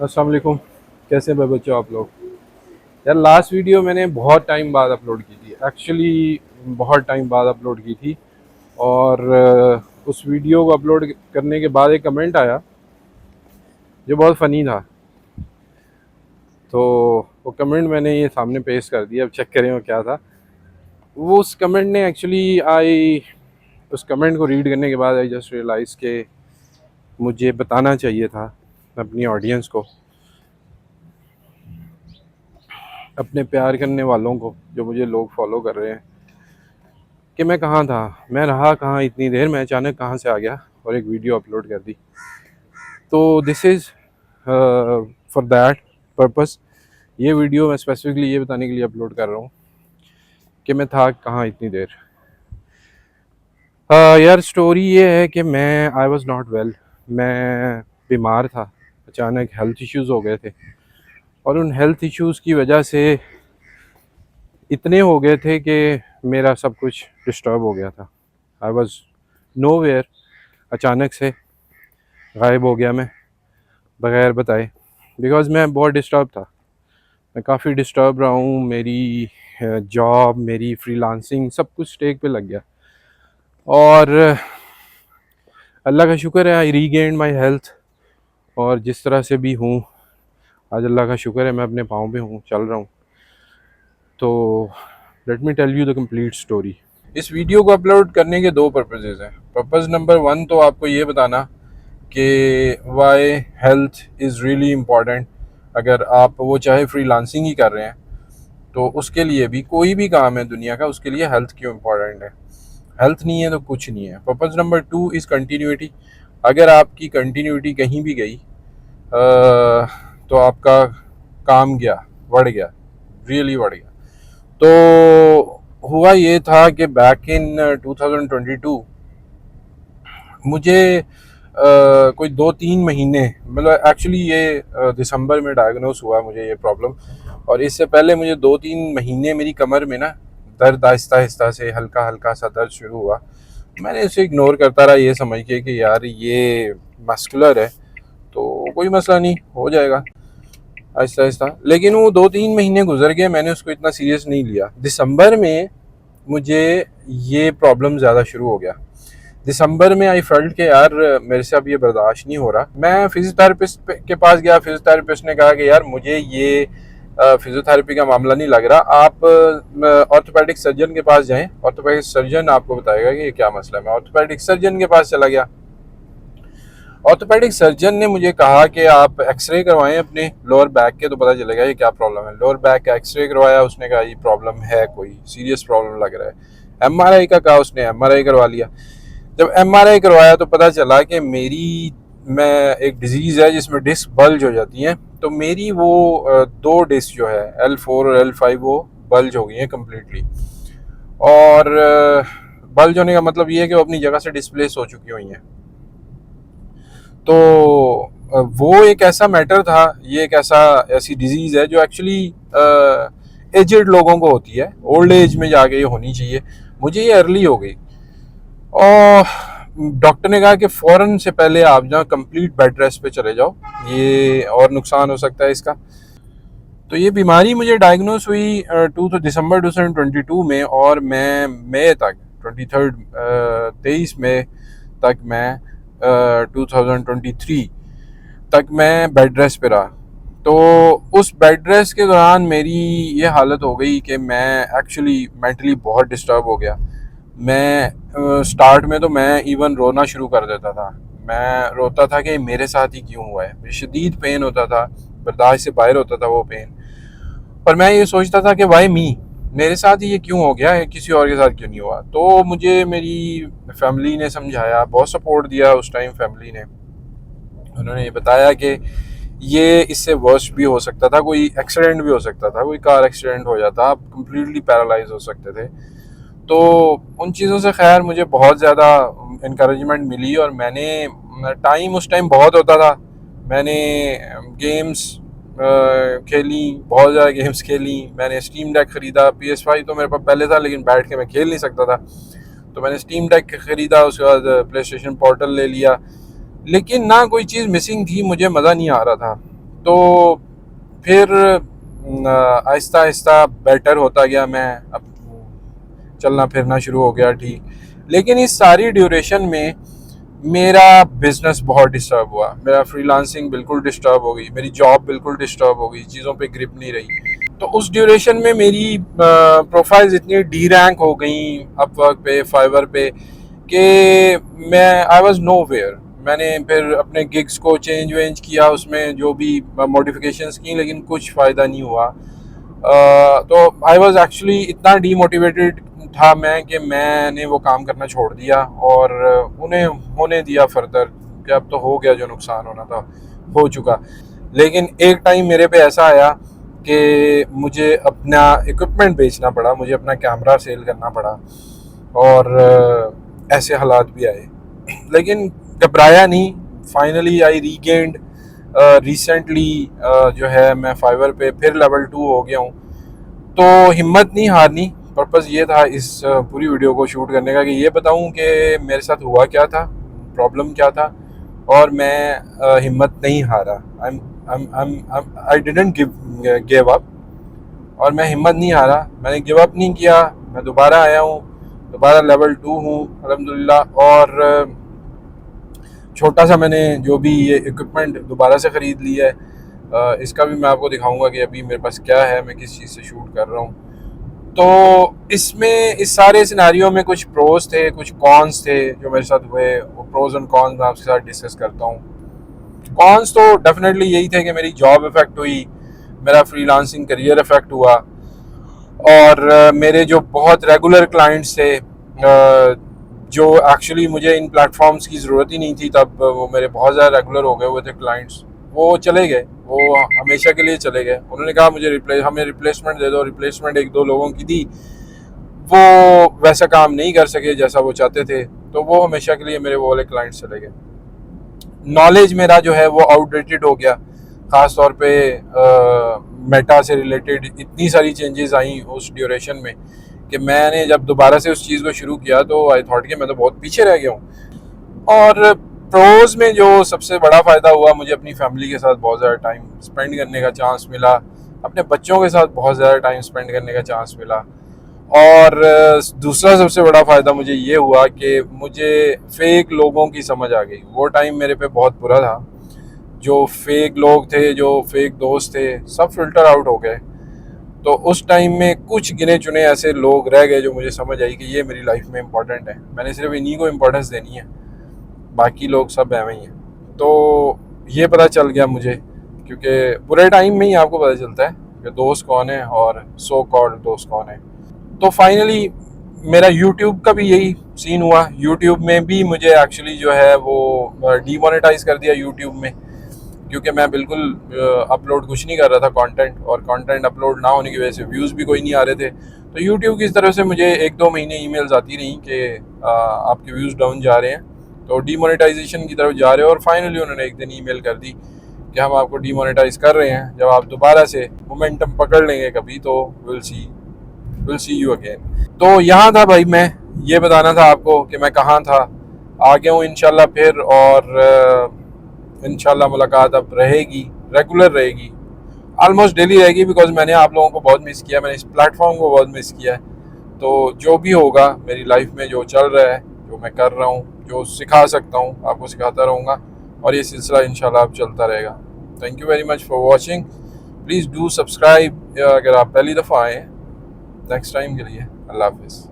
अस्सलाम वालेकुम। कैसे हैं बच्चों आप लोग? यार लास्ट वीडियो मैंने बहुत टाइम बाद अपलोड की थी, एक्चुअली बहुत टाइम बाद अपलोड की थी। और उस वीडियो को अपलोड करने के बाद एक कमेंट आया जो बहुत फ़नी था। तो वो कमेंट मैंने ये सामने पेश कर दिया, अब चेक करें वो क्या था। वो उस कमेंट ने एक्चुअली आई उस कमेंट को रीड करने के बाद आई जस्ट रियलाइज़ के मुझे बताना चाहिए था अपनी ऑडियंस को, अपने प्यार करने वालों को, जो मुझे लोग फॉलो कर रहे हैं, कि मैं कहाँ था, मैं रहा कहाँ इतनी देर, मैं अचानक कहाँ से आ गया और एक वीडियो अपलोड कर दी। तो this is for that purpose. ये वीडियो मैं स्पेसिफिकली ये बताने के लिए अपलोड कर रहा हूँ कि मैं था कहाँ इतनी देर। यार स्टोरी ये है कि मैं आई वॉज़ नॉट वेल, मैं बीमार था। अचानक हेल्थ इश्यूज़ हो गए थे और उन हेल्थ इश्यूज़ की वजह से इतने हो गए थे कि मेरा सब कुछ डिस्टर्ब हो गया था। आई वॉज़ नो वेयर, अचानक से गायब हो गया मैं बग़ैर बताए, बिकॉज़ मैं बहुत डिस्टर्ब था। मैं काफ़ी डिस्टर्ब रहा हूँ, मेरी जॉब, मेरी फ्रीलांसिंग सब कुछ स्टेक पे लग गया। और अल्लाह का शुक्र है, आई रीगेन्ड माई हेल्थ। और जिस तरह से भी हूँ आज अल्लाह का शुक्र है, मैं अपने पाँव पे हूँ, चल रहा हूँ। तो let me tell you the complete story. इस वीडियो को अपलोड करने के दो पर्पसेस हैं। पर्पज़ नंबर वन तो आपको ये बताना कि why health is really important. अगर आप वो चाहे फ्रीलांसिंग ही कर रहे हैं तो उसके लिए भी, कोई भी काम है दुनिया का, उसके लिए हेल्थ क्यों इम्पॉर्टेंट है। हेल्थ नहीं है तो कुछ नहीं है। Purpose number two is continuity. अगर आपकी कंटिन्यूटी कहीं भी गई तो आपका काम गया, बढ़ गया, रियली बढ़ गया। तो हुआ ये था कि बैक इन 2022 मुझे कोई 2-3 महीने, मतलब एक्चुअली ये दिसंबर में डायग्नोस हुआ मुझे ये प्रॉब्लम। और इससे पहले मुझे 2-3 महीने मेरी कमर में ना दर्द आहिस्ता आहिस्ता से, हल्का हल्का सा दर्द शुरू हुआ। मैंने इसे इग्नोर करता रहा ये समझ के कि यार ये मस्कुलर है तो कोई मसला नहीं, हो जाएगा आहिस्ता आहिस्ता। लेकिन वो 2-3 महीने गुजर गए, मैंने उसको इतना सीरियस नहीं लिया। दिसंबर में मुझे ये प्रॉब्लम ज़्यादा शुरू हो गया। दिसंबर में आई फेल्ट के यार मेरे से अब ये बर्दाश्त नहीं हो रहा। मैं फिजियोथेरेपिस्ट के पास गया। फिजियोथेरेपिस्ट ने कहा कि यार मुझे ये फिजियोथेरेपी का मामला नहीं लग रहा, आप ऑर्थोपेडिक सर्जन के पास जाएं, ऑर्थोपेडिक सर्जन आपको बताएगा कि ये क्या मसला है। मैं ऑर्थोपेडिक सर्जन के पास चला गया। ऑर्थोपेडिक सर्जन ने मुझे कहा कि आप एक्सरे करवाएं अपने लोअर बैक के, तो पता चलेगा ये क्या प्रॉब्लम है। लोअर बैक का एक्सरे करवाया, उसने कहा ये प्रॉब्लम है, कोई सीरियस प्रॉब्लम लग रहा है। एमआरआई का कहा, उसने एमआरआई करवा लिया। जब एमआरआई करवाया तो पता चला कि मेरी मैं एक डिजीज़ है जिसमें डिस्क बल्ज हो जाती हैं। तो मेरी वो दो डिस्क जो है L4 और L5 वो बल्ज हो गई हैं कम्प्लीटली। और बल्ज होने का मतलब ये है कि वो अपनी जगह से डिस्प्लेस हो चुकी हुई हैं। तो वो एक ऐसा मैटर था, ये एक ऐसी डिजीज़ है जो एक्चुअली एजेड लोगों को होती है, ओल्ड एज में जाके ये होनी चाहिए। मुझे ये अर्ली हो गई और डॉक्टर ने कहा कि फ़ौरन से पहले आप जहाँ कंप्लीट बेड रेस्ट पे चले जाओ, ये और नुकसान हो सकता है इसका। तो ये बीमारी मुझे डायग्नोस हुई दिसंबर 2022 में, और मैं मई तक 23 मई तक मैं 2023 तक मैं बेड रेस्ट पे रहा। तो उस बेड रेस्ट के दौरान मेरी ये हालत हो गई कि मैं एक्चुअली मेंटली बहुत डिस्टर्ब हो गया। मैं स्टार्ट में तो मैं इवन रोना शुरू कर देता था। मैं रोता था कि मेरे साथ ही क्यों हुआ है। मुझे शदीद पेन होता था, बर्दाश्त से बाहर होता था वो पेन। पर मैं ये सोचता था कि वाई मी, मेरे साथ ही ये क्यों हो गया है, किसी और के साथ क्यों नहीं हुआ। तो मुझे मेरी फैमिली ने समझाया, बहुत सपोर्ट दिया उस टाइम फैमिली ने। उन्होंने ये बताया कि ये इससे वर्स्ट भी हो सकता था, कोई एक्सीडेंट भी हो सकता था, कोई कार एक्सीडेंट हो जाता, आप कंप्लीटली पैरालाइज हो सकते थे। तो उन चीज़ों से खैर मुझे बहुत ज़्यादा इनकरेजमेंट मिली। और मैंने टाइम, उस टाइम बहुत होता था, मैंने गेम्स खेली, बहुत ज़्यादा गेम्स खेली। मैंने स्टीम डेक ख़रीदा, PS5 तो मेरे पास पहले था लेकिन बैठ के मैं खेल नहीं सकता था, तो मैंने स्टीम डेक ख़रीदा। उसके बाद प्ले स्टेशन पोर्टल ले लिया। लेकिन ना कोई चीज़ मिसिंग थी, मुझे मज़ा नहीं आ रहा था। तो फिर आहिस्ता आहिस्ता बेटर होता गया, मैं अब चलना फिरना शुरू हो गया ठीक। लेकिन इस सारी ड्यूरेशन में मेरा बिजनेस बहुत डिस्टर्ब हुआ, मेरा फ्रीलांसिंग बिल्कुल डिस्टर्ब हो गई, मेरी जॉब बिल्कुल डिस्टर्ब हो गई, चीज़ों पे ग्रिप नहीं रही। तो उस ड्यूरेशन में मेरी प्रोफाइल्स इतनी डी रैंक हो गई अपवर्क पे, फाइवर पे, कि मैं आई वाज नो वेयर। मैंने फिर अपने गिग्स को चेंज वेंज किया, उसमें जो भी मॉडिफिकेशंस की, लेकिन कुछ फ़ायदा नहीं हुआ। तो आई वाज एक्चुअली इतना डीमोटिवेटेड था मैं कि मैंने वो काम करना छोड़ दिया और उन्हें होने दिया फर्दर, कि अब तो हो गया, जो नुकसान होना था हो चुका। लेकिन एक टाइम मेरे पे ऐसा आया कि मुझे अपना इक्विपमेंट बेचना पड़ा, मुझे अपना कैमरा सेल करना पड़ा, और ऐसे हालात भी आए। लेकिन घबराया नहीं। फाइनली आई रीगेंड रिसेंटली, जो है मैं फाइवर पे फिर लेवल 2 हो गया हूँ। तो हिम्मत नहीं हारनी, पर्पज़ ये था इस पूरी वीडियो को शूट करने का, कि ये बताऊं कि मेरे साथ हुआ क्या था, प्रॉब्लम क्या था, और मैं हिम्मत नहीं हारा। आई डिडंट गिव अप, और मैं हिम्मत नहीं हारा, मैंने गिव अप नहीं किया। मैं दोबारा आया हूँ, दोबारा लेवल 2 हूँ अल्हम्दुलिल्लाह। और छोटा सा मैंने जो भी ये इक्विपमेंट दोबारा से ख़रीद लिया है, इसका भी मैं आपको दिखाऊंगा कि अभी मेरे पास क्या है, मैं किस चीज़ से शूट कर रहा हूँ। तो इसमें इस सारे सिनारियों में कुछ प्रोज थे, कुछ कॉन्स थे जो मेरे साथ हुए। वो प्रोज एंड कॉन्स मैं आपके साथ डिस्कस करता हूँ। कॉन्स तो डेफिनेटली यही थे कि मेरी जॉब इफेक्ट हुई, मेरा फ्रीलांसिंग करियर इफेक्ट हुआ, और मेरे जो बहुत रेगुलर क्लाइंट्स थे, जो एक्चुअली मुझे इन प्लेटफॉर्म्स की ज़रूरत ही नहीं थी तब, वो मेरे बहुत ज़्यादा रेगुलर हो गए हुए थे क्लाइंट्स, वो चले गए, वो हमेशा के लिए चले गए। उन्होंने कहा मुझे हमें रिप्लेसमेंट दे दो। रिप्लेसमेंट एक दो लोगों की दी, वो वैसा काम नहीं कर सके जैसा वो चाहते थे, तो वो हमेशा के लिए मेरे वो वाले क्लाइंट्स चले गए। नॉलेज मेरा जो है वो आउटडेटेड हो गया, ख़ास तौर पे मेटा से रिलेटेड इतनी सारी चेंजेस आई उस ड्यूरेशन में, कि मैंने जब दोबारा से उस चीज़ को शुरू किया तो आई थॉट कि मैं तो बहुत पीछे रह गया हूँ। और प्रोज में जो सबसे बड़ा फ़ायदा हुआ, मुझे अपनी फैमिली के साथ बहुत ज़्यादा टाइम स्पेंड करने का चांस मिला, अपने बच्चों के साथ बहुत ज़्यादा टाइम स्पेंड करने का चांस मिला। और दूसरा सबसे बड़ा फ़ायदा मुझे ये हुआ कि मुझे फेक लोगों की समझ आ गई। वो टाइम मेरे पे बहुत बुरा था, जो फेक लोग थे, जो फेक दोस्त थे, सब फिल्टर आउट हो गए। तो उस टाइम में कुछ गिने चुने ऐसे लोग रह गए जो मुझे समझ आई कि ये मेरी लाइफ में इम्पोर्टेंट है, मैंने सिर्फ इन्हीं को इम्पोर्टेंस देनी है, बाकी लोग सब ऐਵੇਂ ही हैं। तो ये पता चल गया मुझे, क्योंकि बुरे टाइम में ही आपको पता चलता है कि दोस्त कौन है और सो कॉल्ड दोस्त कौन है। तो फाइनली मेरा यूट्यूब का भी यही सीन हुआ। यूट्यूब में भी मुझे एक्चुअली जो है वो डीमोनेटाइज कर दिया यूट्यूब में, क्योंकि मैं बिल्कुल अपलोड कुछ नहीं कर रहा था कंटेंट, और कंटेंट अपलोड ना होने की वजह से व्यूज़ भी कोई नहीं आ रहे थे। तो यूट्यूब की तरफ से मुझे 1-2 महीने ईमेल्स आती रही कि आपके व्यूज़ डाउन जा रहे हैं, तो डीमोनेटाइजेशन की तरफ जा रहे हो। और फाइनली उन्होंने एक दिन ईमेल कर दी कि हम आपको डीमोनेटाइज कर रहे हैं, जब आप दोबारा से मोमेंटम पकड़ लेंगे कभी तो विल सी यू अगेन। तो यहाँ था भाई, मैं ये बताना था आपको कि मैं कहाँ था। आ गया हूँ इंशाल्लाह फिर, और इंशाल्लाह मुलाकात अब रहेगी, रेगुलर रहेगी, ऑलमोस्ट डेली रहेगी, बिकॉज मैंने आप लोगों को बहुत मिस किया, मैंने इस प्लेटफॉर्म को बहुत मिस किया है। तो जो भी होगा मेरी लाइफ में, जो चल रहा है, जो मैं कर रहा हूँ, जो सिखा सकता हूँ आपको सिखाता रहूँगा, और ये सिलसिला इंशाल्लाह अब चलता रहेगा। Thank you very much for watching. Please do subscribe अगर आप पहली दफ़ा आए। नेक्स्ट टाइम के लिए अल्लाह हाफिज़।